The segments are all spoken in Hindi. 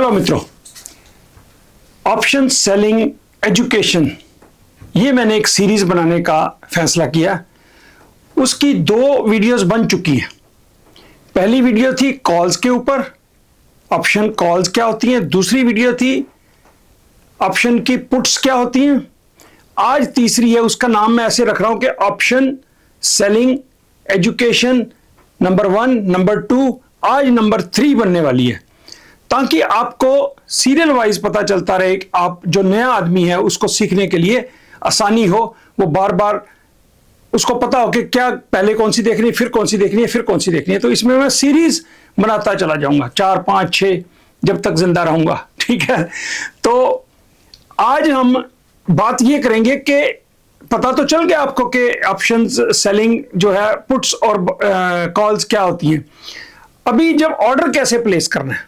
हेलो मित्रों, ऑप्शन सेलिंग एजुकेशन, ये मैंने एक सीरीज बनाने का फैसला किया। उसकी 2 वीडियोस बन चुकी हैं। पहली वीडियो थी कॉल्स के ऊपर, ऑप्शन कॉल्स क्या होती हैं। दूसरी वीडियो थी ऑप्शन की पुट्स क्या होती हैं। आज तीसरी है, उसका नाम मैं ऐसे रख रहा हूं कि option selling education number 1, number 2, आज नंबर 3 बनने वाली है, ताकि आपको सीरियल वाइज पता चलता रहे कि आप जो नया आदमी है उसको सीखने के लिए आसानी हो, वो बार बार उसको पता हो कि क्या पहले कौन सी देखनी है, फिर कौन सी देखनी है, फिर कौन सी देखनी है। तो इसमें मैं सीरीज बनाता चला जाऊंगा, 4, 5, 6 जब तक जिंदा रहूंगा, ठीक है। तो आज हम बात ये करेंगे कि पता तो चल गया आपको कि ऑप्शन सेलिंग जो है पुट्स और कॉल्स क्या होती हैं। अभी जब ऑर्डर कैसे प्लेस करना है,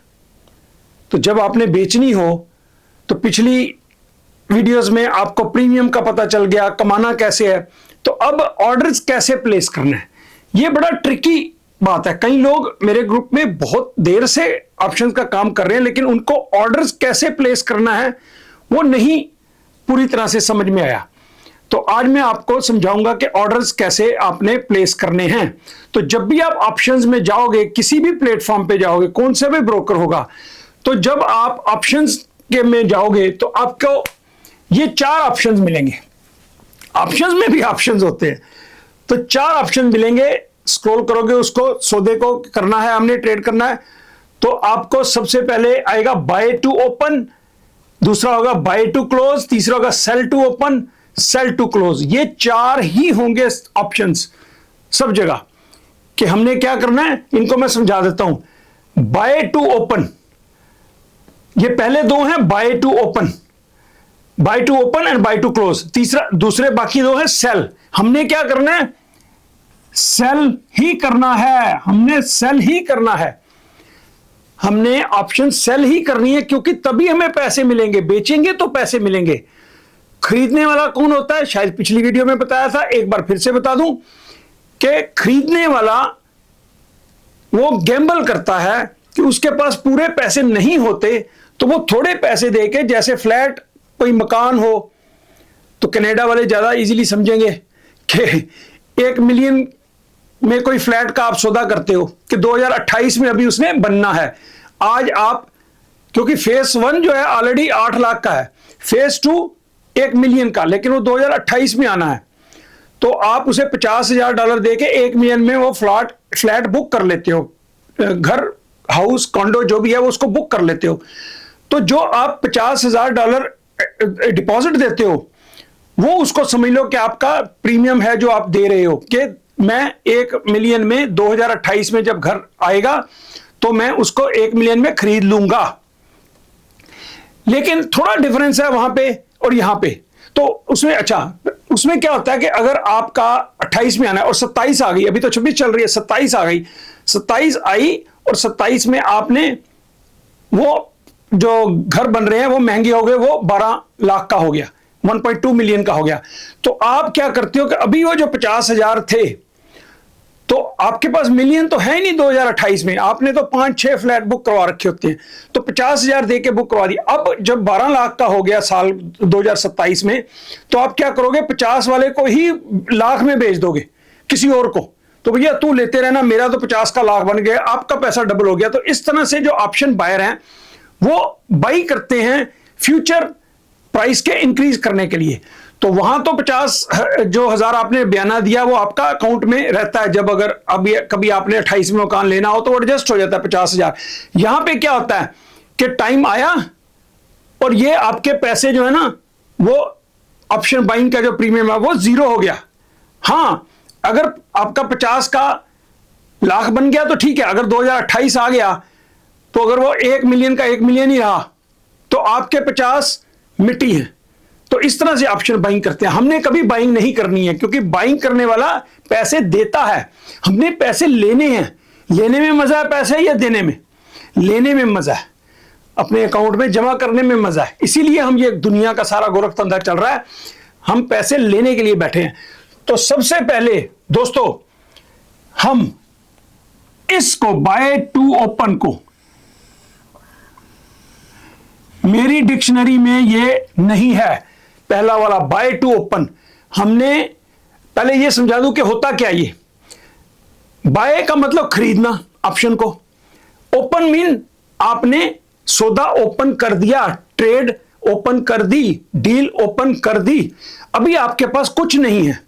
तो जब आपने बेचनी हो तो पिछली वीडियोस में आपको प्रीमियम का पता चल गया, कमाना कैसे है। तो अब ऑर्डर्स कैसे प्लेस करना है, ये बड़ा ट्रिकी बात है। कई लोग मेरे ग्रुप में बहुत देर से ऑप्शंस का काम कर रहे हैं, लेकिन उनको ऑर्डर्स कैसे प्लेस करना है वो नहीं पूरी तरह से समझ में आया। तो आज मैं आपको समझाऊंगा कि ऑर्डर्स कैसे आपने प्लेस करने हैं। तो जब भी आप ऑप्शंस में जाओगे, किसी भी प्लेटफॉर्म पे जाओगे, कौन सा भी ब्रोकर होगा, तो जब आप ऑप्शंस के में जाओगे तो आपको ये 4 ऑप्शंस मिलेंगे। ऑप्शंस में भी ऑप्शंस होते हैं, तो 4 ऑप्शन मिलेंगे। स्क्रॉल करोगे, उसको सौदे को करना है, हमने ट्रेड करना है, तो आपको सबसे पहले आएगा बाय टू ओपन, दूसरा होगा बाय टू क्लोज, तीसरा होगा sell to open, sell to close. ये 4 ही होंगे ऑप्शंस सब जगह। कि हमने क्या करना है, इनको मैं समझा देता हूं। बाय टू ओपन, ये पहले 2 हैं, by two open, by two open and bye to close. दूसरे बाकी 2 हैं सेल। हमने क्या करना है, सेल ही करना है, हमने सेल ही करना है, हमने ऑप्शन सेल ही करनी है, क्योंकि तभी हमें पैसे मिलेंगे। बेचेंगे तो पैसे मिलेंगे। खरीदने वाला कौन होता है, शायद पिछली वीडियो में बताया था, एक बार फिर से बता दूं कि खरीदने वाला वो गैम्बल करता है कि उसके पास पूरे पैसे नहीं होते, तो वो थोड़े पैसे देके, जैसे फ्लैट कोई मकान हो, तो कनाडा वाले ज्यादा इजीली समझेंगे कि 1 मिलियन में कोई फ्लैट का आप सौदा करते हो कि 2028 में अभी उसने बनना है। आज आप, क्योंकि फेज 1 जो है ऑलरेडी 8 लाख का है, फेज 2 1 मिलियन का, लेकिन वो 2028 में आना है, तो आप उसे $50,000 देके 1 मिलियन में वो फ्लैट बुक कर लेते हो। घर, हाउस, कॉन्डो जो भी है वो उसको बुक कर लेते हो। तो जो आप $50,000 डिपॉजिट देते हो, वो उसको समझ लो कि आपका प्रीमियम है जो आप दे रहे हो, कि मैं 1 मिलियन में 2028 में जब घर आएगा तो मैं उसको 1 मिलियन में खरीद लूंगा। लेकिन थोड़ा डिफरेंस है वहां पे और यहां पे। तो उसमें उसमें क्या होता है कि अगर आपका 28 में आना है और 27 आ गई, अभी तो 26 चल रही है, 27 आ गई, 27 आई और 27 में आपने वो जो घर बन रहे हैं वो महंगे हो गए, वो 12 लाख का हो गया, 1.2 मिलियन का हो गया। तो आप क्या करते हो कि अभी वो जो 50,000 थे, तो आपके पास मिलियन तो है ही नहीं 2028 में, आपने तो 5-6 फ्लैट बुक करवा रखे होते हैं, तो 50,000 दे के बुक करवा दी। अब जब 12 लाख का हो गया साल 2027 में, तो आप क्या करोगे, 50 वाले को ही लाख में बेच दोगे किसी और को, तो भैया तू लेते रहना, मेरा तो 50 का लाख बन गया, आपका पैसा डबल हो गया। तो इस तरह से जो ऑप्शन बायर हैं वो बाई करते हैं फ्यूचर प्राइस के इंक्रीज करने के लिए। तो वहां तो 50 जो हजार आपने बयाना दिया वो आपका अकाउंट में रहता है। जब अगर अभी कभी आपने 28 में मकान लेना हो तो वो एडजस्ट हो जाता है 50,000। यहां पे क्या होता है कि टाइम आया और ये आपके पैसे जो है ना, वो ऑप्शन बाइंग का जो प्रीमियम है वो 0 हो गया। हां, अगर आपका 50 का लाख बन गया तो ठीक है, अगर 2028 आ गया तो अगर वो 1 मिलियन का 1 मिलियन ही रहा तो आपके 50 मिट्टी है। तो इस तरह से ऑप्शन बाइंग करते हैं। हमने कभी बाइंग नहीं करनी है, क्योंकि बाइंग करने वाला पैसे देता है, हमने पैसे लेने हैं। लेने में मजा है पैसे या देने में? लेने में मजा है, अपने अकाउंट में जमा करने में मजा है। इसीलिए हम ये दुनिया का सारा गोरखधंधा चल रहा है, हम पैसे लेने के लिए बैठे हैं। तो सबसे पहले दोस्तों, हम इसको बाय टू ओपन को मेरी डिक्शनरी में ये नहीं है। पहला वाला बाय टू ओपन, हमने पहले ये समझा दूं कि होता क्या ये। बाय का मतलब खरीदना ऑप्शन को, ओपन मीन आपने सौदा ओपन कर दिया, ट्रेड ओपन कर दी, डील ओपन कर दी। अभी आपके पास कुछ नहीं है,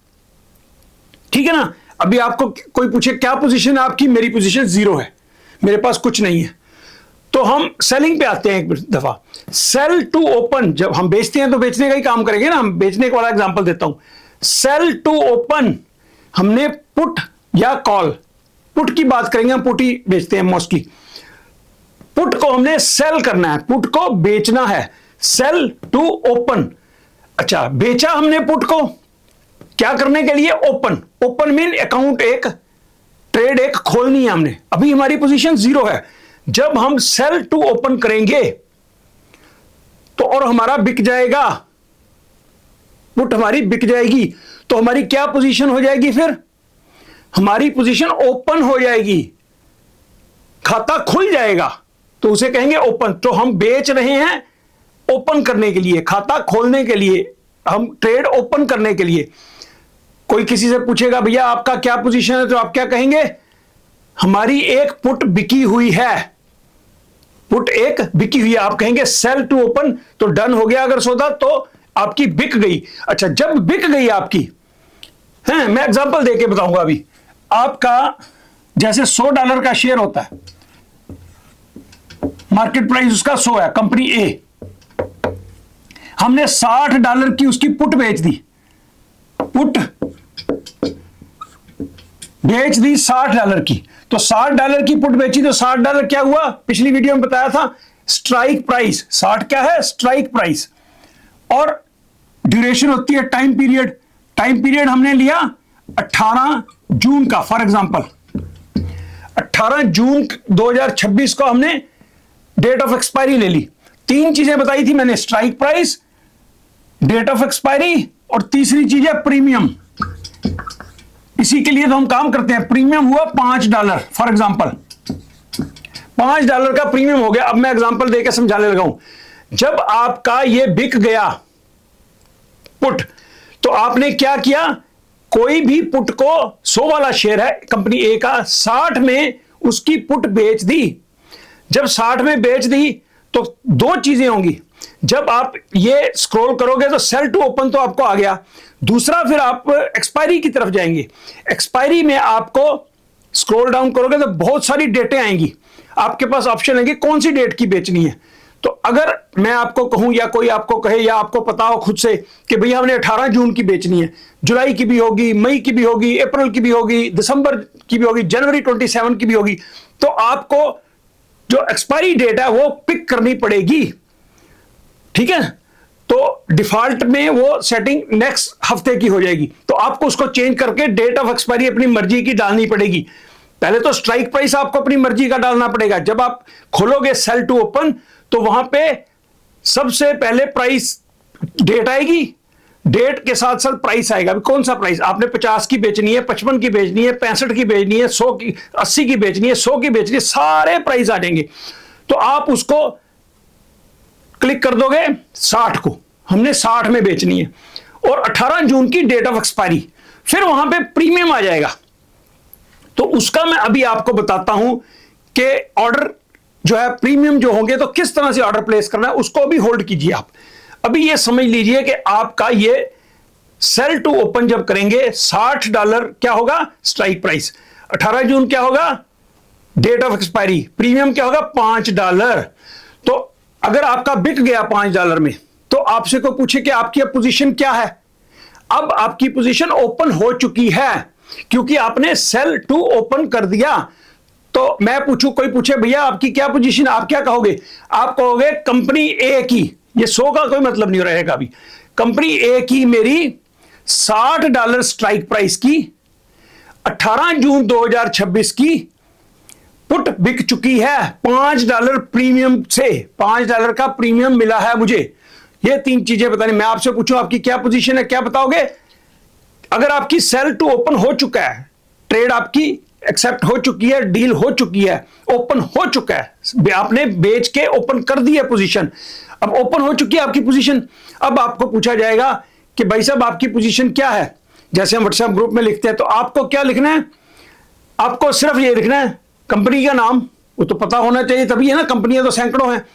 ठीक है ना। अभी आपको कोई पूछे क्या पोजीशन है आपकी, मेरी पोजीशन 0 है, मेरे पास कुछ नहीं है। तो हम सेलिंग पे आते हैं एक दफा। सेल टू ओपन, जब हम बेचते हैं तो बेचने का ही काम करेंगे ना, हम बेचने का वाला एग्जांपल देता हूं। सेल टू ओपन, हमने पुट या कॉल, पुट की बात करेंगे, हम पुट ही बेचते हैं मोस्टली। पुट को हमने सेल करना है, पुट को बेचना है, सेल टू ओपन। अच्छा, बेचा हमने पुट को क्या करने के लिए, ओपन। ओपन मीन अकाउंट एक, ट्रेड एक खोलनी है हमने। अभी हमारी पोजीशन 0 है। जब हम सेल टू ओपन करेंगे तो और हमारा बिक जाएगा, पुट हमारी बिक जाएगी, तो हमारी क्या पोजीशन हो जाएगी, फिर हमारी पोजीशन ओपन हो जाएगी, खाता खुल जाएगा, तो उसे कहेंगे ओपन। तो हम बेच रहे हैं ओपन करने के लिए, खाता खोलने के लिए, हम ट्रेड ओपन करने के लिए। कोई किसी से पूछेगा भैया आपका क्या पोजीशन है, तो आप क्या कहेंगे, हमारी एक पुट बिकी हुई है, पुट एक बिकी हुई है। आप कहेंगे सेल टू ओपन, तो डन हो गया अगर सौदा, तो आपकी बिक गई। अच्छा, जब बिक गई आपकी, हैं, मैं एग्जांपल देके बताऊंगा अभी। आपका जैसे $100 का शेयर होता है, मार्केट प्राइस उसका 100 है, कंपनी ए, हमने $60 की उसकी पुट बेच दी, पुट बेच दी $60 की। तो $60 की पुट बेची तो $60 क्या हुआ, पिछली वीडियो में बताया था, स्ट्राइक प्राइस। 60 क्या है, स्ट्राइक प्राइस। और ड्यूरेशन होती है टाइम पीरियड। टाइम पीरियड हमने लिया 18 जून का, फॉर एग्जांपल 18 जून 2026 को हमने डेट ऑफ एक्सपायरी ले ली। 3 चीजें बताई थी मैंने, strike price, date of expiry, और तीसरी चीज है प्रीमियम। इसी के लिए तो हम काम करते हैं। प्रीमियम हुआ $5, फॉर एग्जांपल $5 का प्रीमियम हो गया। अब मैं एग्जांपल देकर समझाने लगा हूं। जब आपका ये बिक गया पुट, तो आपने क्या किया, कोई भी पुट को 100 वाला शेयर है कंपनी ए का, 60 में उसकी पुट बेच दी। जब 60 में बेच दी तो 2 चीजें होंगी। जब आप ये स्क्रॉल करोगे तो सेल टू ओपन तो आपको आ गया। दूसरा, फिर आप एक्सपायरी की तरफ जाएंगे। एक्सपायरी में आपको स्क्रॉल डाउन करोगे तो बहुत सारी डेटें आएंगी, आपके पास ऑप्शन आएंगे कौन सी डेट की बेचनी है। तो अगर मैं आपको कहूं या कोई आपको कहे या आपको पता हो खुद से कि भैया हमने 18 जून की बेचनी है, जुलाई की भी होगी, मई की भी होगी, अप्रैल की भी होगी, दिसंबर की भी होगी, जनवरी 27 की भी होगी, तो आपको जो एक्सपायरी डेट है वो पिक करनी पड़ेगी, ठीक है। तो डिफॉल्ट में वो सेटिंग नेक्स्ट हफ्ते की हो जाएगी, तो आपको उसको चेंज करके डेट ऑफ एक्सपायरी अपनी मर्जी की डालनी पड़ेगी। पहले तो स्ट्राइक प्राइस आपको अपनी मर्जी का डालना पड़ेगा। जब आप खोलोगे सेल टू ओपन, तो वहां पे सबसे पहले प्राइस डेट आएगी, डेट के साथ साथ प्राइस आएगा। कौन सा प्राइस, आपने 50 की बेचनी है, 55 की बेचनी है, 65 की बेचनी है, 100 की, 80 की बेचनी है, 100 की बेचनी है, सारे प्राइस आ जाएंगे। तो आप उसको क्लिक कर दोगे 60 को, हमने 60 में बेचनी है, और 18 जून की डेट ऑफ एक्सपायरी। फिर वहां पे प्रीमियम आ जाएगा। तो उसका मैं अभी आपको बताता हूं कि ऑर्डर जो है प्रीमियम जो होंगे तो किस तरह से ऑर्डर प्लेस करना है, उसको अभी होल्ड कीजिए। आप अभी ये समझ लीजिए कि आपका ये सेल टू ओपन जब करेंगे, $60 क्या होगा, स्ट्राइक प्राइस, 18 जून क्या होगा, डेट ऑफ एक्सपायरी, प्रीमियम क्या होगा, $5। तो अगर आपका बिक गया $5 में, तो आपसे को पूछे कि आपकी अब पोजीशन क्या है। अब आपकी पोजीशन ओपन हो चुकी है, क्योंकि आपने सेल टू ओपन कर दिया। तो मैं पूछूं, कोई पूछे भैया आपकी क्या पोजीशन, आप क्या कहोगे, आप कहोगे कंपनी ए की, ये 100 का कोई मतलब नहीं रहेगा अभी, कंपनी ए की मेरी $60 स्ट्राइक प्राइस की 18 जून 2026 की पुट बिक चुकी है $5 प्रीमियम से, $5 का प्रीमियम मिला है मुझे। ये 3 चीजें बतानी। मैं आपसे पूछूं आपकी क्या पोजीशन है, क्या बताओगे। अगर आपकी सेल टू ओपन हो चुका है, ट्रेड आपकी एक्सेप्ट हो चुकी है, डील हो चुकी है, ओपन हो चुका है, आपने बेच के ओपन कर दी है पोजीशन, अब ओपन हो चुकी है आपकी पोजीशन। अब आपको पूछा जाएगा कि भाई साहब आपकी पोजीशन क्या है, जैसे हम व्हाट्सएप ग्रुप में लिखते हैं, तो आपको क्या लिखना है, आपको सिर्फ ये लिखना है कंपनी का नाम, वो तो पता होना चाहिए तभी है ना, कंपनियां तो सैकड़ों हैं।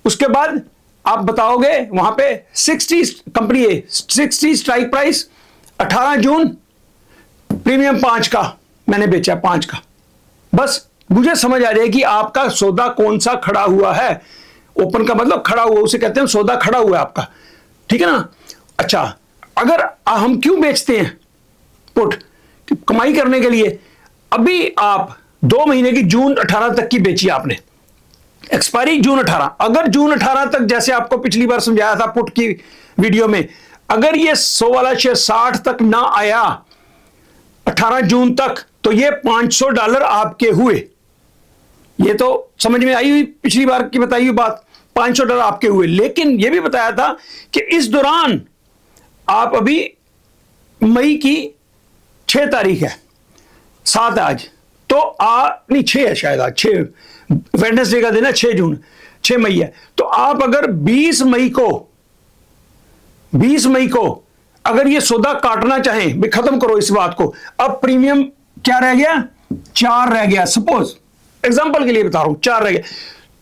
उसके बाद आप बताओगे वहां पे 60 कंपनी है, 60 स्ट्राइक प्राइस, 18 जून, प्रीमियम 5 का मैंने बेचा, 5 का, बस मुझे समझ आ जाएगी आपका सौदा कौन सा खड़ा हुआ है। ओपन का मतलब खड़ा हुआ, उसे कहते हैं सौदा खड़ा हुआ है आपका, ठीक है ना। अच्छा, अगर हम क्यों बेचते हैं पुट, कमाई करने के लिए। अभी आप 2 महीने की जून 18 तक की बेची आपने, एक्सपायरी जून 18, अगर जून 18 तक, जैसे आपको पिछली बार समझाया था पुट की वीडियो में, अगर ये 100 वाला शेयर 60 तक ना आया 18 जून तक, तो ये $500 आपके हुए। ये तो समझ में आई हुई पिछली बार की बताई हुई बात, $500 आपके हुए। लेकिन यह भी बताया था कि इस दौरान आप अभी मई की 6 तारीख है, 7 आज, तो नहीं 6 है शायद, आज 6 वेडनेसडे का दिन है, 6 जून, 6 मई है। तो आप अगर 20 मई को अगर ये सौदा काटना चाहें, भी खत्म करो इस बात को, अब प्रीमियम क्या रह गया, 4 रह गया, सपोज एग्जांपल के लिए बता रहा हूं, 4 रह गया,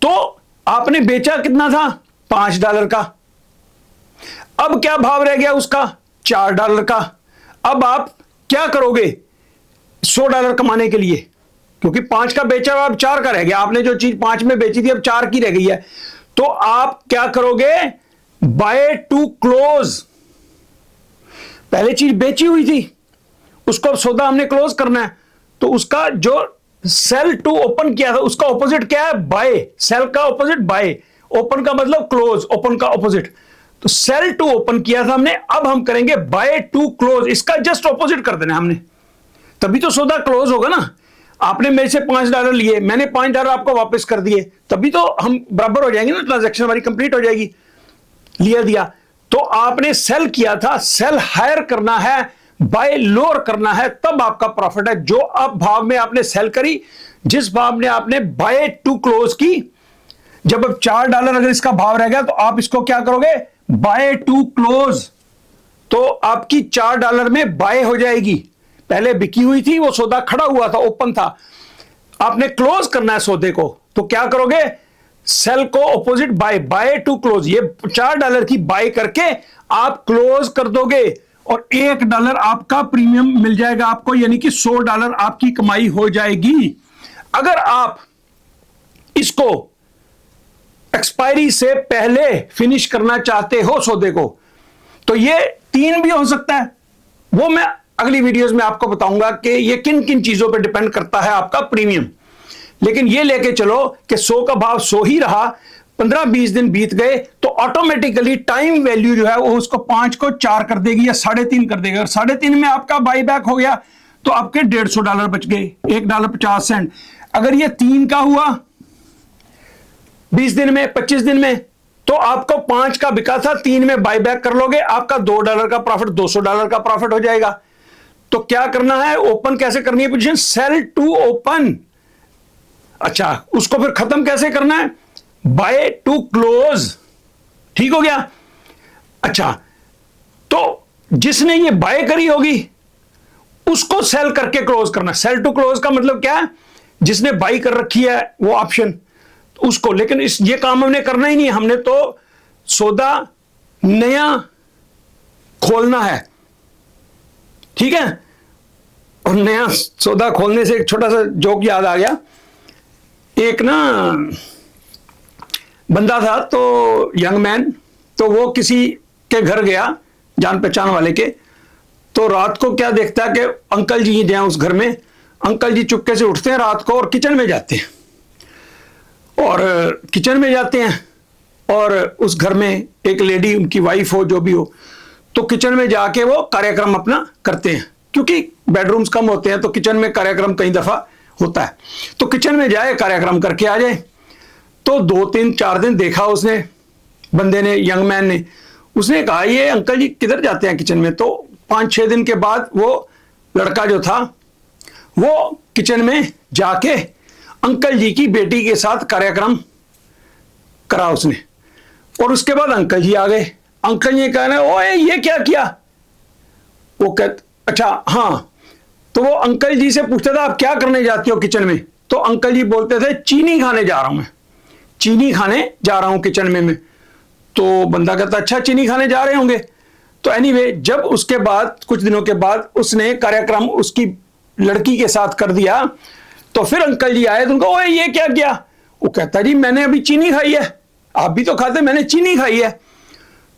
तो आपने बेचा कितना था, $5 का, अब क्या भाव रह गया उसका, $4 का। अब आप क्या करोगे $100 कमाने के लिए, क्योंकि 5 का बेचा अब 4 का रह गया, आपने जो चीज 5 में बेची थी अब 4 की रह गई है, तो आप क्या करोगे, बाय टू क्लोज। पहले चीज बेची हुई थी, उसको अब सौदा हमने क्लोज करना है, तो उसका जो सेल टू ओपन किया था उसका ऑपोजिट क्या है, बाय। सेल का ऑपोजिट बाय, ओपन का मतलब क्लोज, ओपन का ऑपोजिट। तो सेल टू ओपन किया था हमने, अब हम करेंगे बाय टू क्लोज, इसका जस्ट ऑपोजिट कर देना हमने, तभी तो सौदा क्लोज होगा ना। आपने मेरे से $5 लिए, मैंने $5 आपको वापस कर दिए, तभी तो हम बराबर हो जाएंगे ना, ट्रांजैक्शन हमारी कंप्लीट हो जाएगी। लिया दिया, तो आपने सेल किया था, सेल हायर करना है, बाय लोअर करना है, तब आपका प्रॉफिट है। जो अब भाव में आपने सेल करी, जिस भाव में आपने बाय टू क्लोज की, जब अब $4 अगर इसका भाव रह गया, तो आप इसको क्या करोगे, बाय टू क्लोज, तो आपकी $4 में बाय हो जाएगी। पहले बिकी हुई थी, वो सौदा खड़ा हुआ था, ओपन था, आपने क्लोज करना है सौदे को, तो क्या करोगे, सेल को opposite buy, buy to close, ये $4 की बाय करके आप क्लोज कर दोगे, और $1 आपका प्रीमियम मिल जाएगा आपको, यानी कि $100 आपकी कमाई हो जाएगी। अगर आप इसको एक्सपायरी से पहले फिनिश करना चाहते हो सौदे को, तो ये 3 भी हो सकता है, वो मैं अगली वीडियोस में आपको बताऊंगा कि ये किन किन चीजों पर डिपेंड करता है आपका प्रीमियम। लेकिन ये लेके चलो कि 100 का भाव 100 ही रहा, 15-20 दिन बीत गए, तो ऑटोमेटिकली टाइम वैल्यू जो है वो उसको 5 को 4 कर देगी या 3.5 कर देगा। और 3.5 में आपका बाई बैक हो गया, तो आपके $150 बच गए, $1.50। अगर ये 3 का हुआ 20 दिन में, 25 दिन में, तो आपको 5 का बिका था, 3 में बाई बैक कर लोगे, आपका $2 का प्रॉफिट, $200 का प्रॉफिट हो जाएगा। तो क्या करना है, ओपन कैसे करनी है पोजीशन, सेल टू ओपन। अच्छा, उसको फिर खत्म कैसे करना है, बाय टू क्लोज, ठीक हो गया। अच्छा, तो जिसने ये बाय करी होगी उसको सेल करके क्लोज करना। सेल टू क्लोज का मतलब क्या है, जिसने बाई कर रखी है वो ऑप्शन, उसको। लेकिन ये काम हमने करना ही नहीं, हमने तो सौदा नया खोलना है, ठीक है। और नया सौदा खोलने से एक छोटा सा जोक याद आ गया। एक ना बंदा था, तो यंग मैन, तो वो किसी के घर गया जान पहचान वाले के, तो रात को क्या देखता है कि अंकल जी हैं उस घर में। अंकल जी चुपके से उठते हैं रात को और किचन में जाते हैं, और किचन में जाते हैं, और उस घर में एक लेडी, उनकी वाइफ हो, जो भी हो, तो किचन में जाके वो कार्यक्रम अपना करते हैं, क्योंकि बेडरूम्स कम होते हैं, तो किचन में कार्यक्रम कई दफा होता है। तो किचन में जाए, कार्यक्रम करके आ जाए। तो 2-3-4 दिन देखा उसने, बंदे ने, यंग मैन ने, उसने कहा ये अंकल जी किधर जाते हैं किचन में। तो 5-6 दिन के बाद वो लड़का जो था वो किचन में जाके अंकल जी की बेटी के साथ कार्यक्रम करा उसने, और उसके बाद अंकल जी आ गए। अंकल जी कह रहे ओए ये क्या किया? वो कहते अच्छा हाँ। तो वो अंकल जी से पूछता था आप क्या करने जाती हो किचन में? तो अंकल जी बोलते थे चीनी खाने जा रहा हूं मैं, चीनी खाने जा रहा हूं किचन में मैं। तो बंदा कहता अच्छा चीनी खाने जा रहे होंगे। तो एनीवे जब उसके बाद कुछ दिनों के बाद उसने कार्यक्रम उसकी लड़की के साथ कर दिया, तो फिर अंकल जी आए तो उनको ओए ये क्या किया? वो कहता जी मैंने अभी चीनी खाई है, आप भी तो खाते, मैंने चीनी खाई है।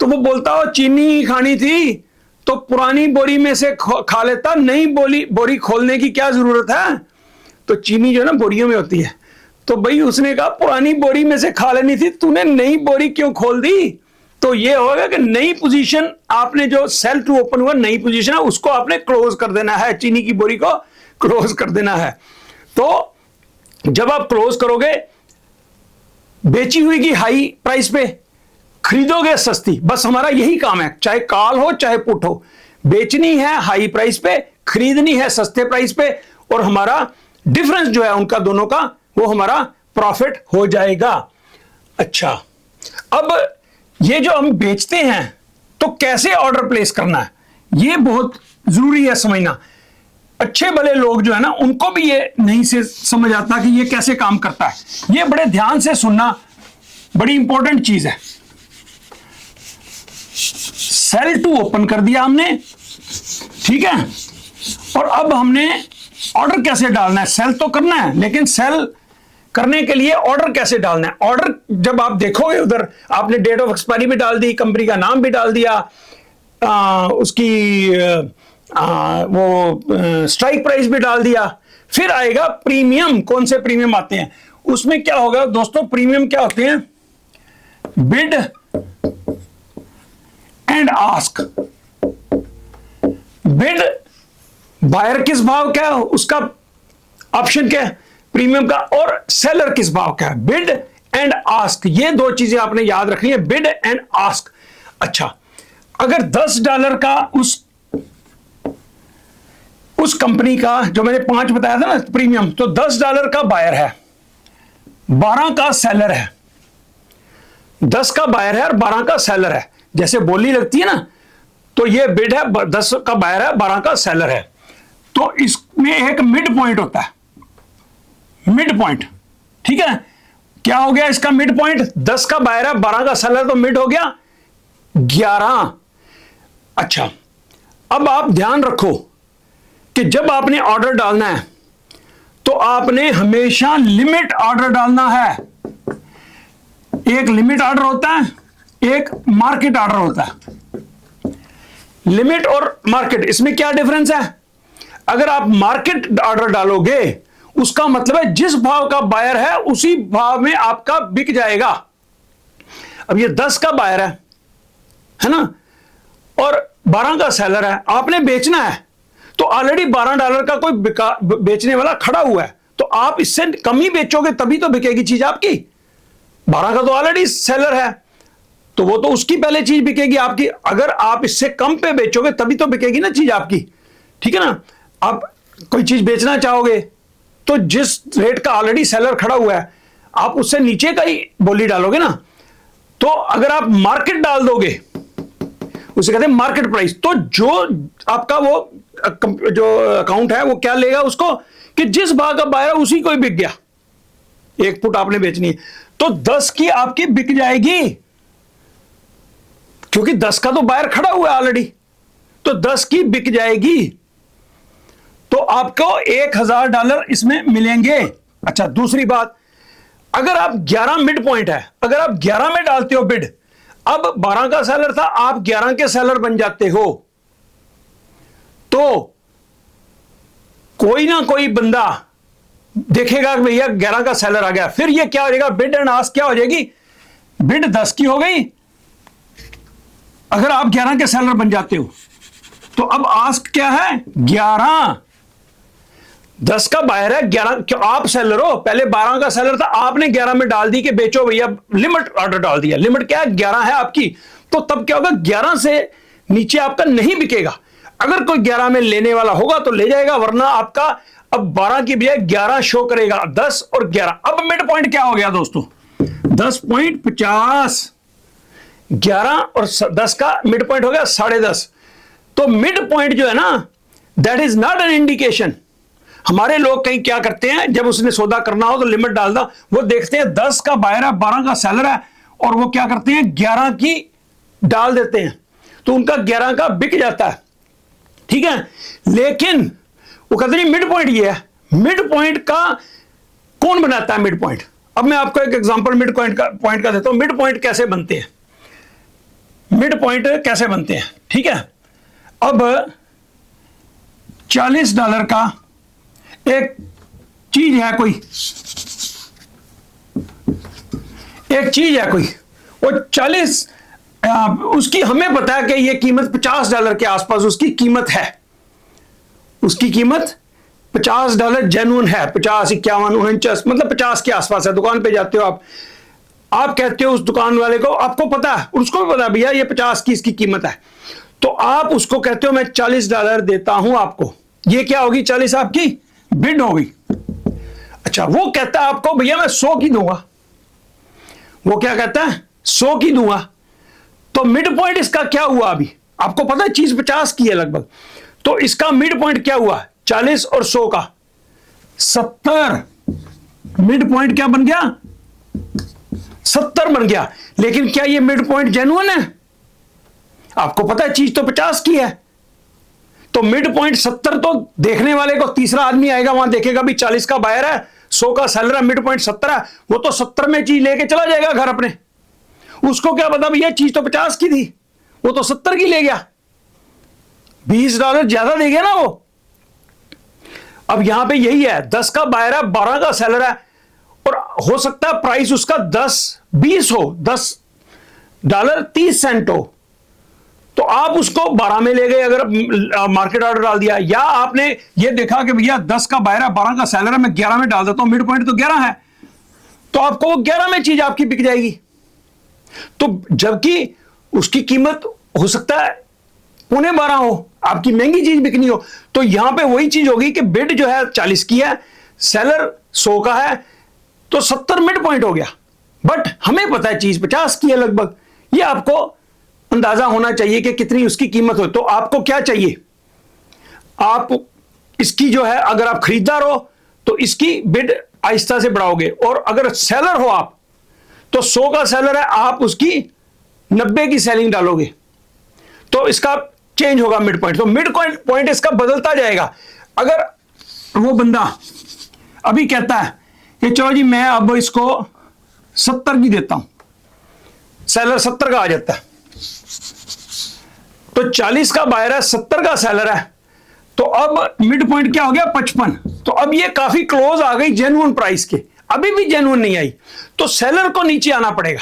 तो वो बोलता हो चीनी खानी थी तो पुरानी बोरी में से खा लेता, नई बोरी खोलने की क्या जरूरत है? तो चीनी जो ना बोरियों में होती है। तो भाई उसने कहा पुरानी बोरी में से खा लेनी थी, तूने नई बोरी क्यों खोल दी? तो ये होगा कि नई पोजीशन आपने जो सेल टू ओपन हुआ नई पोजीशन है उसको आपने क्लोज कर देना है, चीनी की बोरी को क्लोज कर देना है। तो जब आप क्लोज करोगे बेची हुई की हाई प्राइस पे, खरीदोगे सस्ती, बस हमारा यही काम है, चाहे कॉल हो चाहे पुट हो, बेचनी है हाई प्राइस पे, खरीदनी है सस्ते प्राइस पे, और हमारा डिफरेंस जो है उनका दोनों का वो हमारा प्रॉफिट हो जाएगा। अच्छा, अब ये जो हम बेचते हैं तो कैसे ऑर्डर प्लेस करना है ये बहुत जरूरी है समझना। अच्छे भले लोग जो है ना उनको भी ये नहीं से समझ आता कि ये कैसे काम करता है। ये बड़े ध्यान से सुनना, बड़ी इंपॉर्टेंट चीज है। सेल टू ओपन कर दिया हमने, ठीक है, और अब हमने ऑर्डर कैसे डालना है? सेल तो करना है लेकिन सेल करने के लिए ऑर्डर कैसे डालना है? ऑर्डर जब आप देखोगे उधर आपने डेट ऑफ एक्सपायरी भी डाल दी, कंपनी का नाम भी डाल दिया, उसकी वो स्ट्राइक प्राइस भी डाल दिया, फिर आएगा प्रीमियम। कौन से प्रीमियम आते हैं? उसमें क्या होगा दोस्तों, प्रीमियम क्या होते हैं? Bid and ask. Bid buyer किस भाव क्या है उसका ऑप्शन क्या है प्रीमियम का, और सेलर किस भाव का है, बिड एंड आस्क। ये दो चीजें आपने याद रखनी है, बिड एंड आस्क। अच्छा, अगर $10 का उस कंपनी का जो मैंने 5 बताया था ना प्रीमियम, तो $10 का बायर है, 12 का सेलर है। 10 का बायर है और 12 का सेलर है, जैसे बोली लगती है ना, तो ये बिड है, 10 का बायर है, 12 का सेलर है। तो इसमें एक मिड पॉइंट होता है, मिड पॉइंट, ठीक है। क्या हो गया इसका मिड पॉइंट? 10 का बायर है, 12 का सेलर, तो मिड हो गया 11। अच्छा, अब आप ध्यान रखो कि जब आपने ऑर्डर डालना है तो आपने हमेशा लिमिट ऑर्डर डालना है। एक लिमिट ऑर्डर होता है, एक मार्केट ऑर्डर होता है। लिमिट और मार्केट, इसमें क्या डिफरेंस है? अगर आप मार्केट ऑर्डर डालोगे उसका मतलब है जिस भाव का बायर है उसी भाव में आपका बिक जाएगा। अब ये 10 का बायर है ना, और 12 का सेलर है, आपने बेचना है तो ऑलरेडी $12 का कोई बेचने वाला खड़ा हुआ है, तो आप इससे कम ही बेचोगे तभी तो बिकेगी चीज आपकी। 12 का तो ऑलरेडी सेलर है, तो वो तो उसकी पहले चीज बिकेगी आपकी। अगर आप इससे कम पे बेचोगे तभी तो बिकेगी ना चीज आपकी, ठीक है ना। आप कोई चीज बेचना चाहोगे तो जिस रेट का ऑलरेडी सेलर खड़ा हुआ है आप उससे नीचे का ही बोली डालोगे ना। तो अगर आप मार्केट डाल दोगे, उसे कहते हैं मार्केट प्राइस, तो जो आपका वो जो अकाउंट है वो क्या लेगा उसको कि जिस भाव का बायर है उसी को ही बिक गया। एक फुट आपने बेचनी है तो 10 की आपकी बिक जाएगी, क्योंकि 10 का तो बायर खड़ा हुआ है ऑलरेडी, तो 10 की बिक जाएगी, तो आपको $1000 इसमें मिलेंगे। अच्छा, दूसरी बात, अगर आप 11 मिड पॉइंट है, अगर आप 11 में डालते हो बिड, अब 12 का सेलर था, आप 11 के सेलर बन जाते हो, तो कोई ना कोई बंदा देखेगा कि भैया 11 का सेलर आ गया, फिर ये क्या हो जाएगा, बिड एंड आस्क क्या हो जाएगी, बिड 10 की हो गई अगर आप 11 के सेलर बन जाते हो, तो अब आस्क क्या है 11। 10 का बायर है, 11, क्यों आप सेलर हो, पहले 12 का सेलर था, आपने 11 में डाल दी कि बेचो भैया, लिमिट ऑर्डर डाल दिया, लिमिट क्या है 11 है आपकी, तो तब क्या होगा 11 से नीचे आपका नहीं बिकेगा। अगर कोई 11 में लेने वाला होगा तो ले जाएगा, वरना आपका अब 12 की बजाय 11 शो करेगा, 10 और 11। अब मिड पॉइंट क्या हो गया दोस्तों, 10.50। 11 और 10 का मिड पॉइंट हो गया 10.5। तो मिड पॉइंट जो है ना, that is not an indication. हमारे लोग कहीं क्या करते हैं, जब उसने सौदा करना हो तो लिमिट डाल दो, वो देखते हैं 10 का बायर है, 12 का सेलर है, और वो क्या करते हैं 11 की डाल देते हैं, तो उनका 11 का बिक जाता है, ठीक है। लेकिन वो कहते हैं मिड पॉइंट ये है। मिड पॉइंट का कौन बनाता है मिड पॉइंट? अब मैं आपको एक एग्जांपल मिड पॉइंट का देता हूं। मिड पॉइंट कैसे बनते हैं, मिड पॉइंट कैसे बनते हैं, ठीक है। अब $40 का एक चीज है कोई, एक चीज है कोई, वो 40, उसकी हमें पता है कि ये कीमत $50 के आसपास उसकी कीमत है, उसकी कीमत $50 जेन्युइन है, 50, 51, 49, मतलब 50 के आसपास है। दुकान पे जाते हो आप कहते हो उस दुकान वाले को, आपको पता है, उसको भी पता है भैया ये 50 की इसकी कीमत है, तो आप उसको कहते हो मैं $40 देता हूं आपको। ये क्या होगी, 40 आपकी बिड होगी। अच्छा, वो कहता है आपको भैया मैं 100 की दूंगा, वो क्या कहता है 100 की दूंगा। तो मिड पॉइंट इसका क्या हुआ, अभी आपको पता है चीज 50 की है लगभग, तो इसका मिड पॉइंट क्या हुआ, 40 और 100 का 70। मिड पॉइंट क्या बन गया, 70 बन गया। लेकिन क्या ये मिड पॉइंट जेन्युइन है? आपको पता है चीज तो 50 की है, तो मिड पॉइंट 70, तो देखने वाले को तीसरा आदमी आएगा, वहां देखेगा भी 40 का बायर है, 100 का सेलर है, मिड पॉइंट 70 है, वो तो 70 में चीज लेके चला जाएगा घर अपने। उसको क्या पता भैया चीज तो 50 की थी, वो तो 70 की ले गया, $20 ज्यादा दे गया ना वो। अब यहां पे यही है, 10 का बायर है, 12 का सेलर है, और हो सकता है प्राइस उसका 10-20 हो, $10.30 हो, तो आप उसको 12 में ले गए अगर मार्केट ऑर्डर डाल दिया, या आपने ये देखा कि भैया 10 का बायर है, 12 का सेलर है, मैं 11 में डाल देता हूं, मिड पॉइंट तो 11 है, तो आपको वो 11 में चीज आपकी बिक जाएगी। तो जबकि उसकी कीमत हो सकता है 11.25 हो, आपकी महंगी चीज बिकनी हो। तो यहां पे वही चीज होगी कि बिड जो है 40 की है, सेलर 100 का है, तो 70 मिड पॉइंट हो गया। बट हमें पता है चीज 50 की है लगभग, ये आपको अंदाजा होना चाहिए कि कितनी उसकी कीमत हो। तो आपको क्या चाहिए, आप इसकी जो है, अगर आप खरीदार हो तो इसकी बिड आहिस्ता से बढ़ाओगे, और अगर सेलर हो आप तो 100 का सेलर है, आप उसकी 90 की सेलिंग डालोगे, तो इसका चेंज होगा मिड पॉइंट। तो मिड पॉइंट इसका बदलता जाएगा। अगर वो बंदा अभी कहता है कि चलो जी मैं अब इसको 70 की देता हूं, सेलर 70 का आ जाता है, तो 40 का बायर है, 70 का सेलर है, तो अब मिड पॉइंट क्या हो गया 55। तो अब ये काफी क्लोज आ गई जेन्युइन प्राइस के, अभी भी जेन्युइन नहीं आई, तो सेलर को नीचे आना पड़ेगा,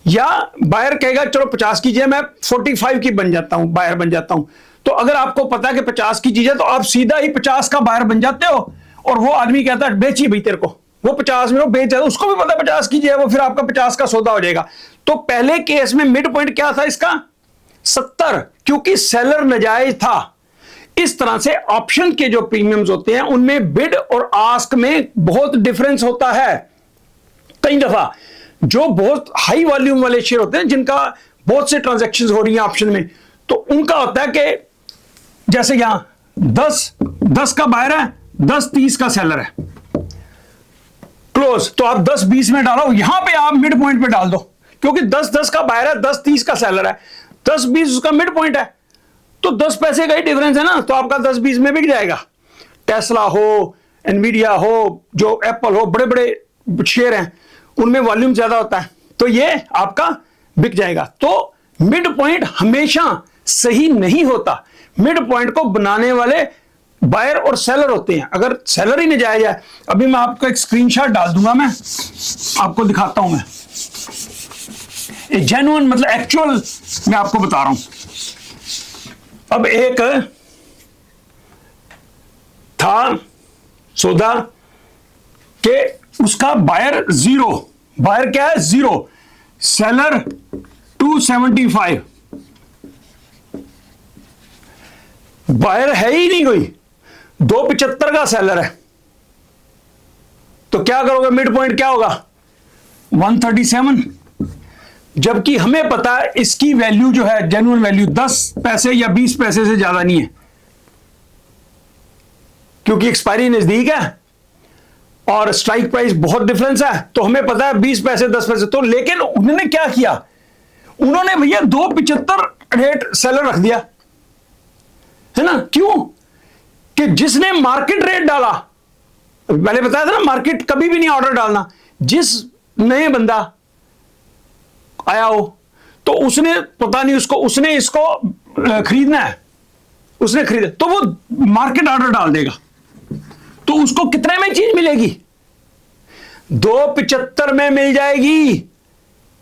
या बायर कहेगा चलो 50 की चीज मैं 45 की बन जाता हूं, बायर बन जाता हूं। तो अगर आपको पता है कि 50 की चीज है, तो आप सीधा ही 50 का बायर बन जाते हो, और वो आदमी कहता है बेची भाई तेरे को, वो 50 में वो बेच जाता है, उसको भी पता 50 की चीज है, वो फिर आपका 50 का सौदा हो जाएगा। तो पहले केस में मिड पॉइंट क्या था इसका 70, क्योंकि सेलर नाजायज था। इस तरह से ऑप्शन के जो प्रीमियम्स होते हैं उनमें बिड और आस्क में बहुत डिफरेंस होता है। कई दफा जो बहुत हाई वॉल्यूम वाले शेयर होते हैं, जिनका बहुत से ट्रांजैक्शंस हो रही हैं ऑप्शन में, तो उनका होता है कि जैसे यहां 10 का बायर है, 10.30 का सेलर है, क्लोज, तो आप 10.20 में डालो, यहां पे आप मिड पॉइंट पे डाल दो, क्योंकि 10 का बायर है, 10.30 का सेलर है, 10.20 उसका मिड पॉइंट है, तो 10 पैसे का ही डिफरेंस है ना, तो आपका 10.20 में बिक जाएगा। टेस्ला हो, एनवीडिया हो, जो एप्पल हो, बड़े बड़े शेयर हैं, उनमें वॉल्यूम ज्यादा होता है, तो ये आपका बिक जाएगा। तो मिड पॉइंट हमेशा सही नहीं होता, मिड पॉइंट को बनाने वाले बायर और सेलर होते हैं। अगर सेलर ही नाजायज है, अभी मैं आपको एक स्क्रीनशॉट डाल दूंगा, मैं आपको दिखाता हूं, मैं जेन्युइन मतलब एक्चुअल मैं आपको बता रहा हूं। अब एक था सौदा के उसका बायर 0, बायर क्या है 0, सेलर 275, बायर है ही नहीं कोई, 275 का सेलर है, तो क्या करोगे, मिड पॉइंट क्या होगा 137, जबकि हमें पता है इसकी वैल्यू जो है जेन्युइन वैल्यू 10 पैसे या 20 पैसे से ज्यादा नहीं है, क्योंकि एक्सपायरी नजदीक है और स्ट्राइक प्राइस बहुत डिफरेंस है, तो हमें पता है 20 पैसे 10 पैसे। तो लेकिन उन्होंने क्या किया, उन्होंने भैया 275 रेट सेलर रख दिया है ना। क्यों कि जिसने मार्केट रेट डाला, पहले बताया था ना मार्केट कभी भी नहीं ऑर्डर डालना, जिस नए बंदा आया हो तो उसने पता नहीं उसने इसको खरीदना है, उसने खरीदा तो वो मार्केट ऑर्डर डाल देगा, तो उसको कितने में चीज मिलेगी, 275 में मिल जाएगी,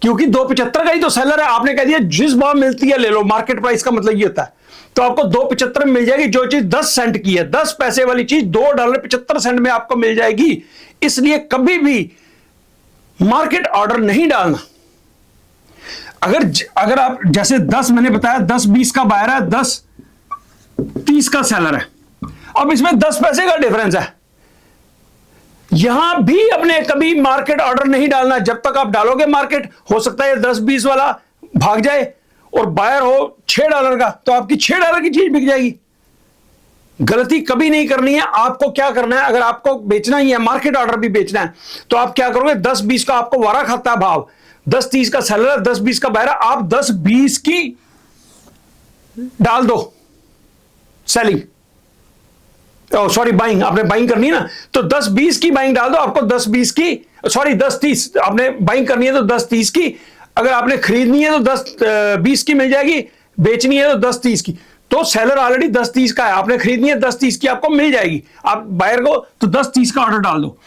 क्योंकि 275 का ही तो सेलर है। आपने कह दिया जिस भाव मिलती है ले लो, मार्केट प्राइस का मतलब ये होता है, तो आपको 275 में मिल जाएगी। जो चीज 10 सेंट की है, 10 पैसे वाली चीज $2.75 में आपको मिल जाएगी। इसलिए कभी भी मार्केट ऑर्डर नहीं डालना। अगर आप जैसे 10 मैंने बताया 10-20 का बायर है, 10-30 का सेलर है, अब इसमें 10 पैसे का डिफरेंस है, यहां भी अपने कभी मार्केट ऑर्डर नहीं डालना। जब तक आप डालोगे मार्केट, हो सकता है 10-20 वाला भाग जाए और बायर हो $6 का, तो आपकी $6 की चीज बिक जाएगी। गलती कभी नहीं करनी है। आपको क्या करना है, अगर आपको बेचना ही है, मार्केट ऑर्डर भी बेचना है, तो आप क्या करोगे, 10-20 का आपको वारा खाता है भाव, 10-30 का सेलर, 10-20 का बायर, आप 10-20 की डाल दो सेलिंग, सॉरी बाइंग, आपने बाइंग करनी है ना, तो 10-20 की बाइंग डाल दो, आपको 10-20 की, सॉरी 10-30 आपने बाइंग करनी है तो 10-30 की, अगर आपने खरीदनी है तो 10-20 की मिल जाएगी, बेचनी है तो 10-30 की। तो सेलर ऑलरेडी 10-30 का है, आपने खरीदनी है 10-30 की, आपको मिल जाएगी। आप बायर को तो 10-30 का ऑर्डर डाल दो,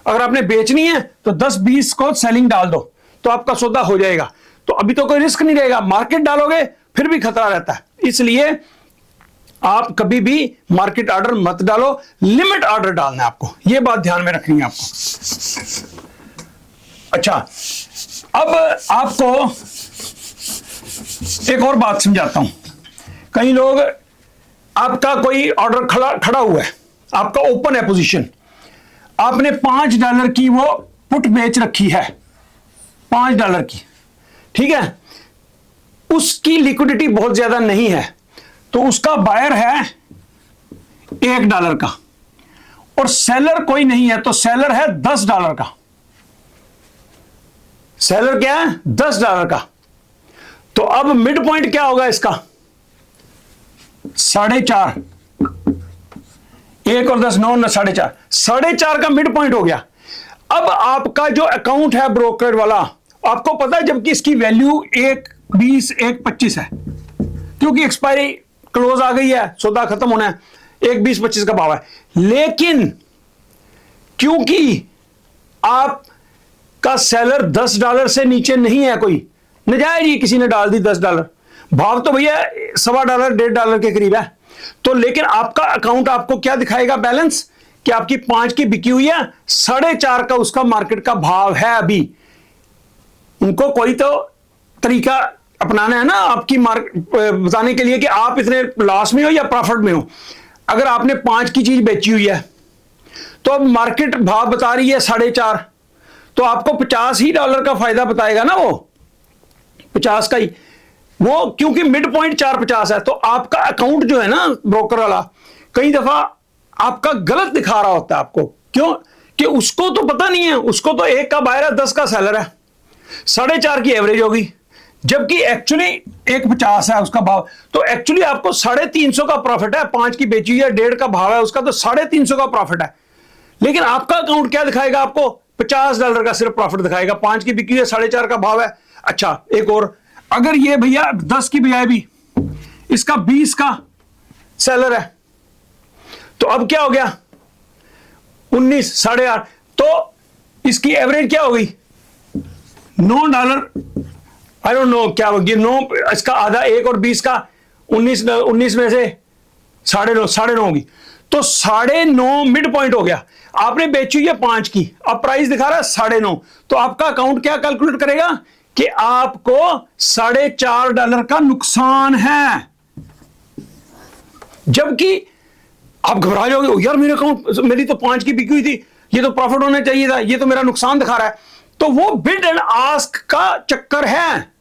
अगर आपने बेचनी है तो 10-20 को सेलिंग डाल दो, तो आपका सौदा हो जाएगा। तो अभी तो कोई रिस्क नहीं रहेगा, मार्केट डालोगे फिर भी खतरा रहता है, इसलिए आप कभी भी मार्केट ऑर्डर मत डालो, लिमिट ऑर्डर डालना है आपको, यह बात ध्यान में रखनी है आपको। अच्छा, अब आपको एक और बात समझाता हूं। कई लोग, आपका कोई ऑर्डर खड़ा हुआ है, आपका ओपन है पोजीशन, आपने $5 की वो पुट बेच रखी है, $5 की, ठीक है, उसकी लिक्विडिटी बहुत ज्यादा नहीं है, तो उसका बायर है $1 का और सेलर कोई नहीं है, तो सेलर है $10 का। सेलर क्या है, $10 का। तो अब मिड पॉइंट क्या होगा इसका, 4.5, 1 और 10 9 4.5, 4.5 का मिड पॉइंट हो गया। अब आपका जो अकाउंट है ब्रोकर वाला, आपको पता है जबकि इसकी वैल्यू 1.20 1.25 है, क्योंकि एक्सपायरी क्लोज आ गई है, सौदा खत्म होना है, 1.20-25 का भाव है, लेकिन क्योंकि आपका सेलर $10 से नीचे नहीं है, कोई नजायज ही किसी ने डाल दी $10, भाव तो भैया $1.25 $1.5 के करीब है, तो लेकिन आपका अकाउंट आपको क्या दिखाएगा, बैलेंस, कि आपकी 5 की बिकी हुई है, 4.5 का उसका मार्केट का भाव है। अभी उनको कोई तो तरीका अपनाना है ना आपकी बताने के लिए कि आप इतने लॉस में हो या प्रॉफिट में हो। अगर आपने 5 की चीज बेची हुई है, तो अब मार्केट भाव बता रही है 4.5, तो आपको $50 का फायदा बताएगा ना, वो 50 का ही, वो क्योंकि मिड पॉइंट 4.50 है। तो आपका अकाउंट जो है ना ब्रोकर वाला, कई दफा आपका गलत दिखा रहा होता है आपको, क्यों कि उसको तो पता नहीं है, उसको तो 1 का बायर है, 10 का सेलर है, 4.5 की एवरेज होगी, जबकि एक्चुअली 1.50 है उसका भाव, तो एक्चुअली आपको 350 का प्रॉफिट है। 5 की बेची हुई है, 1.5 का भाव है उसका, तो 350 का प्रॉफिट है। लेकिन आपका अकाउंट क्या दिखाएगा, आपको $50 का सिर्फ प्रॉफिट दिखाएगा, 5 की बिकी है, 4.5 का भाव है। अच्छा, एक और, अगर ये भैया 10 की बजाय भी इसका 20 का सेलर है, तो अब क्या हो गया, 19 8.5, तो इसकी एवरेज क्या हो गई, $9, आई डोंट नो क्या होगी, 9 इसका आधा, 1 और 20 का 19 में से 9.5 होगी, तो 9.5 मिड पॉइंट हो गया। आपने बेची है 5 की, अब प्राइस दिखा रहा है 9.5, तो आपका अकाउंट क्या कैलकुलेट करेगा कि आपको $4.5 का नुकसान है, जबकि आप घबरा जाओगे, यार मेरे अकाउंट, मेरी तो 5 की बिकी हुई थी, ये तो प्रॉफिट होना चाहिए था, ये तो मेरा नुकसान दिखा रहा है। तो वो बिड एंड आस्क का चक्कर है।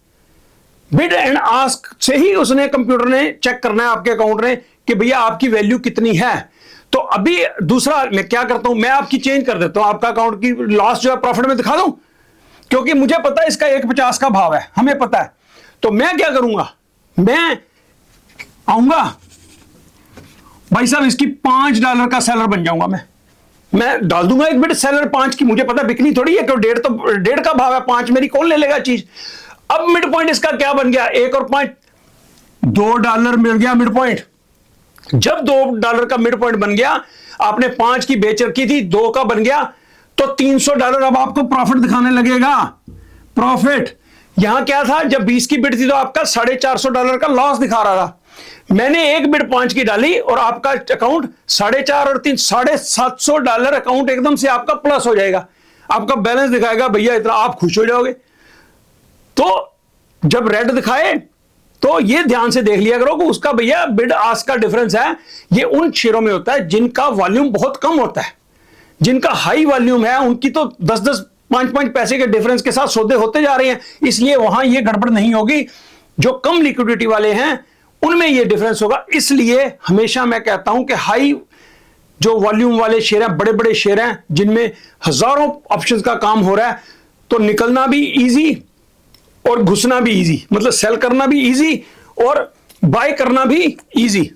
बिड एंड आस्क से ही उसने, कंप्यूटर ने चेक करना है आपके अकाउंट ने कि भैया आपकी वैल्यू कितनी है। तो अभी दूसरा मैं क्या करता हूं, मैं आपकी चेंज कर देता हूं, आपका अकाउंट की लॉस जो है प्रॉफिट में दिखा दूं, क्योंकि मुझे पता है इसका 1.50 का भाव है, हमें पता है। तो मैं क्या करूंगा, मैं आऊंगा भाई साहब, इसकी $5 का सेलर बन जाऊंगा। मैं डाल दूंगा एक बिड सेलर 5 की, मुझे पता बिकनी थोड़ी है, क्यों 1.5 तो 1.5 का भाव है, 5 मेरी कौन ले लेगा चीज। अब मिड पॉइंट इसका क्या बन गया, 1 और 5 $2 मिल गया मिड पॉइंट। जब $2 का मिड पॉइंट बन गया, आपने 5 की बेच रखी थी, 2 का बन गया, तो $300 अब आपको प्रॉफिट दिखाने लगेगा। प्रॉफिट यहां क्या था, जब 20 की बिड थी तो आपका $450 का लॉस दिखा रहा था। मैंने एक बिड 5 की डाली और आपका अकाउंट 4.5 और 3 $750 अकाउंट एकदम से आपका प्लस हो जाएगा, आपका बैलेंस दिखाएगा भैया इतना, आप खुश हो जाओगे। तो जब रेड दिखाए तो ये ध्यान से देख लिया करो कि उसका भैया बिड आस्क का डिफरेंस है। ये उन शेयरों में होता है जिनका वॉल्यूम बहुत कम होता है, जिनका हाई वॉल्यूम है, उनकी तो 10-10 5-5 पैसे के डिफरेंस के साथ सौदे होते जा रहे हैं, इसलिए वहां ये गड़बड़ नहीं होगी। जो कम लिक्विडिटी वाले हैं उनमें ये डिफरेंस होगा। इसलिए हमेशा मैं कहता हूं कि हाई जो वॉल्यूम वाले शेयर हैं, बड़े बड़े शेयर हैं जिनमें हजारों ऑप्शंस का काम हो रहा है, तो निकलना भी इजी और घुसना भी इजी, मतलब सेल करना भी इजी और बाय करना भी इजी।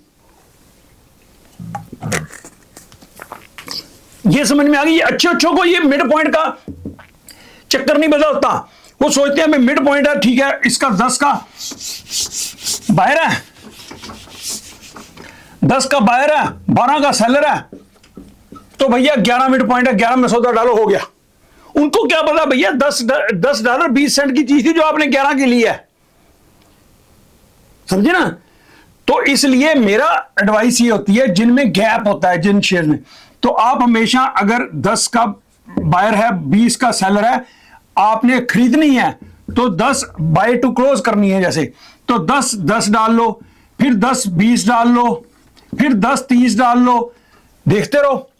ये समझ में आ गई। अच्छों को ये मिड पॉइंट का चक्कर नहीं बता होता, वो सोचते हैं मैं मिड पॉइंट है, ठीक है, इसका 10 का बायर है, 10 का बायर है, 12 का सेलर है, तो भैया 11 मिड पॉइंट है, 11 में सौदा डालो, हो गया। उनको क्या पता भैया $10 20 सेंट की चीज थी जो आपने 11 की ली है, समझे ना। तो इसलिए मेरा एडवाइस ये होती है, जिनमें गैप होता है जिन शेयर में, तो आप हमेशा अगर 10 का बायर है, 20 का सेलर है, आपने खरीदनी है तो 10 बाय टू क्लोज करनी है, जैसे तो 10 डाल लो, फिर 10-20 डाल लो, फिर 10-30 डाल लो, देखते रहो।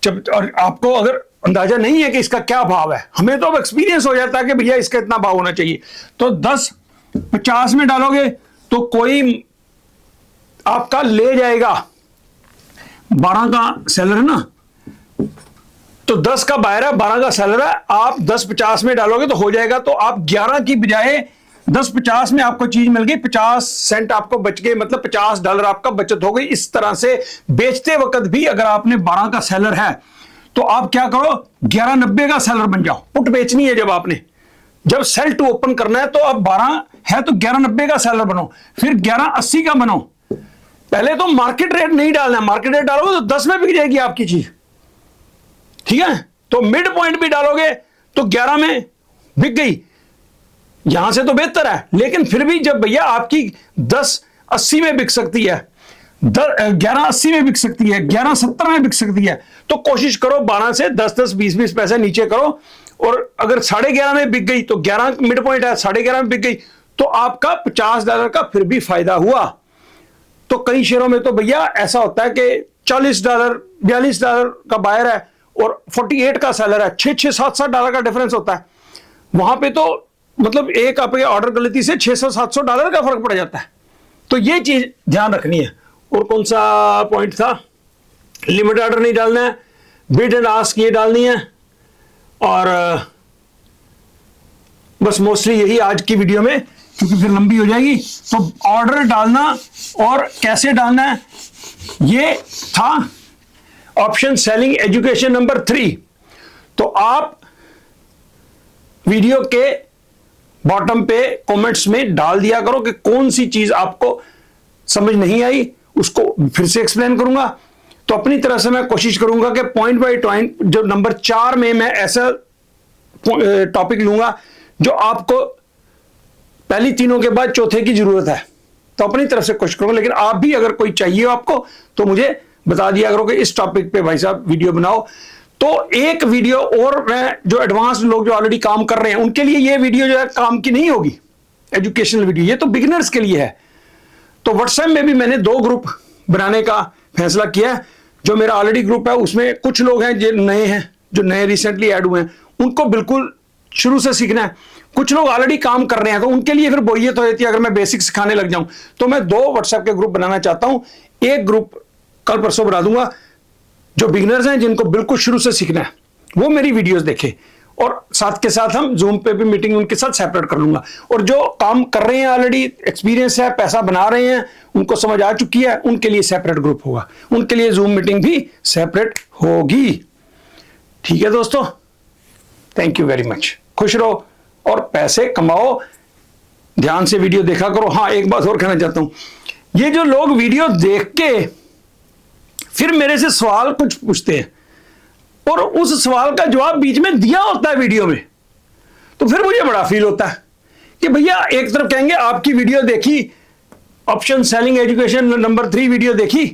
जब और आपको अगर अंदाजा नहीं है कि इसका क्या भाव है, हमें तो अब एक्सपीरियंस हो जाता है कि भैया इसका इतना भाव होना चाहिए, तो 10-50 में डालोगे तो कोई आपका ले जाएगा, 12 का सेलर है ना, तो 10 का बायर है, 12 का सेलर है, आप 10-50 में डालोगे तो हो जाएगा। तो आप 11 की बजाय 10-50 में आपको चीज मिल गई, 50 सेंट आपको बच गए, मतलब $50 आपका बचत हो गई। इस तरह से बेचते वक्त भी अगर आपने 12 का सेलर है तो आप क्या करो, 11.90 का सेलर बन जाओ। पुट बेचनी है जब आपने, जब सेल टू ओपन करना है तो आप 12 है तो 11.90 का सेलर बनो, फिर 11.80 का बनो। पहले तो मार्केट रेट नहीं डालना, मार्केट रेट डालोगे तो 10 में बिक जाएगी आपकी चीज, ठीक है। तो मिड पॉइंट भी डालोगे तो 11 में बिक गई, यहां से तो बेहतर है। लेकिन फिर भी जब भैया आपकी 10.80 में बिक सकती है, 11.80 में बिक सकती है, 11.70 में बिक सकती है, तो कोशिश करो 12 से 10-10 20-20 पैसे नीचे करो। और अगर 11.5 में बिक गई तो 11 मिड पॉइंट है, 11.5 में बिक गई तो आपका $50 का फिर भी फायदा हुआ। तो कई शेयरों में तो भैया ऐसा होता है कि $40 $42 का बायर है और 48 का सेलर है, 6 7 डॉलर का डिफरेंस होता है। वहां पे तो मतलब एक आपके ऑर्डर गलती से $600-700 का फर्क पड़ जाता है। तो ये चीज ध्यान रखनी है। और कौन सा पॉइंट था, लिमिट ऑर्डर नहीं डालना है, बिड एंड आस्क ये डालनी है, और बस मोस्टली यही आज की वीडियो में, क्योंकि फिर लंबी हो जाएगी। तो ऑर्डर डालना और कैसे डालना है ये था ऑप्शन सेलिंग एजुकेशन नंबर 3। तो आप वीडियो के बॉटम पे कमेंट्स में डाल दिया करो कि कौन सी चीज आपको समझ नहीं आई, उसको फिर से एक्सप्लेन करूंगा। तो अपनी तरफ से मैं कोशिश करूंगा कि पॉइंट बाय पॉइंट, जो नंबर 4 में मैं ऐसा टॉपिक लूंगा जो आपको पहली तीनों के बाद चौथे की जरूरत है, तो अपनी तरफ से कोशिश करूंगा। लेकिन आप भी अगर कोई चाहिए आपको तो मुझे बता दिया करो कि इस टॉपिक पे भाई साहब वीडियो बनाओ। तो एक वीडियो और, मैं जो एडवांस लोग जो ऑलरेडी काम कर रहे हैं उनके लिए ये वीडियो जो है काम की नहीं होगी, एजुकेशनल वीडियो, ये तो बिगिनर्स के लिए है। तो व्हाट्सएप में भी मैंने 2 ग्रुप बनाने का फैसला किया है। जो मेरा ऑलरेडी ग्रुप है उसमें कुछ लोग हैं जो नए हैं, जो नए रिसेंटली ऐड हुए हैं, उनको बिल्कुल शुरू से सीखना है। कुछ लोग ऑलरेडी काम कर रहे हैं तो उनके लिए फिर बोरियत हो जाती है अगर मैं बेसिक सिखाने लग जाऊं। तो मैं 2 व्हाट्सएप के ग्रुप बनाना चाहता हूं। एक ग्रुप कल परसों बना दूंगा, जो बिगिनर्स हैं जिनको बिल्कुल शुरू से सीखना है वो मेरी वीडियोस देखें, और साथ के साथ हम जूम पे भी मीटिंग उनके साथ सेपरेट कर लूंगा। और जो काम कर रहे हैं, ऑलरेडी एक्सपीरियंस है, पैसा बना रहे हैं, उनको समझ आ चुकी है, उनके लिए सेपरेट ग्रुप होगा, उनके लिए जूम मीटिंग भी सेपरेट होगी। ठीक है दोस्तों, थैंक यू वेरी मच। खुश रहो और पैसे कमाओ, ध्यान से वीडियो देखा करो। हाँ, एक बात और कहना चाहता हूं, ये जो लोग वीडियो देख के फिर मेरे से सवाल कुछ पूछते हैं और उस सवाल का जवाब बीच में दिया होता है वीडियो में, तो फिर मुझे बड़ा फील होता है कि भैया एक तरफ कहेंगे आपकी वीडियो देखी, option selling education number 3 video देखी,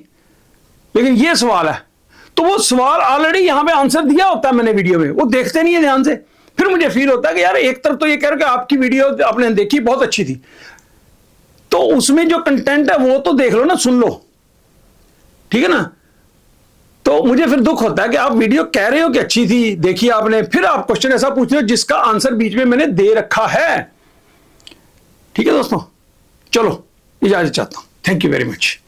लेकिन ये सवाल है, तो वो सवाल ऑलरेडी यहां पे आंसर दिया होता है मैंने वीडियो में, वो देखते नहीं है ध्यान से। फिर मुझे फील होता है कि यार एक तरफ तो ये कह रहे कि आपकी वीडियो आपने देखी बहुत अच्छी थी, तो उसमें जो कंटेंट है वो तो देख लो ना, सुन लो, ठीक है ना। तो मुझे फिर दुख होता है कि आप वीडियो कह रहे हो कि अच्छी थी, देखी आपने, फिर आप क्वेश्चन ऐसा पूछ रहे हो जिसका आंसर बीच में मैंने दे रखा है। ठीक है दोस्तों, चलो इजाजत चाहता हूं। Thank you very much.